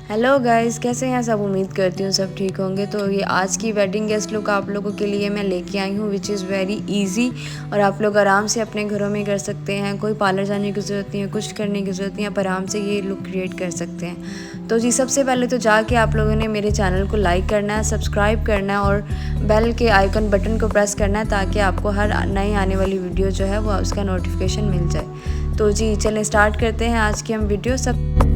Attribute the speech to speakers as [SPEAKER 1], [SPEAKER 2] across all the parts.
[SPEAKER 1] Hello guys, कैसे हैं सब। उम्मीद करती हूँ सब ठीक होंगे। तो ये आज की वेडिंग गेस्ट लुक आप लोगों के लिए मैं लेके आई हूँ, विच इज़ वेरी इजी और आप लोग आराम से अपने घरों में कर सकते हैं। कोई पार्लर जाने की ज़रूरत नहीं है, कुछ करने की ज़रूरत नहीं है, आप आराम से ये लुक क्रिएट कर सकते हैं। तो जी सबसे पहले तो जाके आप लोगों ने मेरे चैनल को लाइक करना है, सब्सक्राइब करना है और बेल के आइकन बटन को प्रेस करना है ताकि आपको हर नई आने वाली वीडियो जो है वो उसका नोटिफिकेशन मिल जाए। तो जी चलें स्टार्ट करते हैं आज की हम वीडियो। सब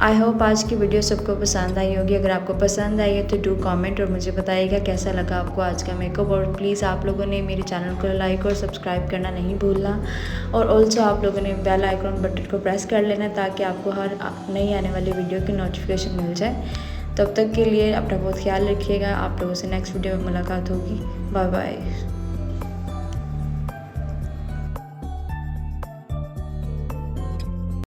[SPEAKER 1] आई होप आज की वीडियो सबको पसंद आई होगी। अगर आपको पसंद आई है तो डू कमेंट और मुझे बताइएगा कैसा लगा आपको आज का मेकअप। और प्लीज़ आप लोगों ने मेरे चैनल को लाइक और सब्सक्राइब करना नहीं भूलना। और ऑल्सो आप लोगों ने बेल आइकन बटन को प्रेस कर लेना ताकि आपको हर नई आने वाली वीडियो की नोटिफिकेशन मिल जाए। तब तक के लिए अपना बहुत ख्याल रखिएगा। आप लोगों से नेक्स्ट वीडियो में मुलाकात होगी। Bye bye.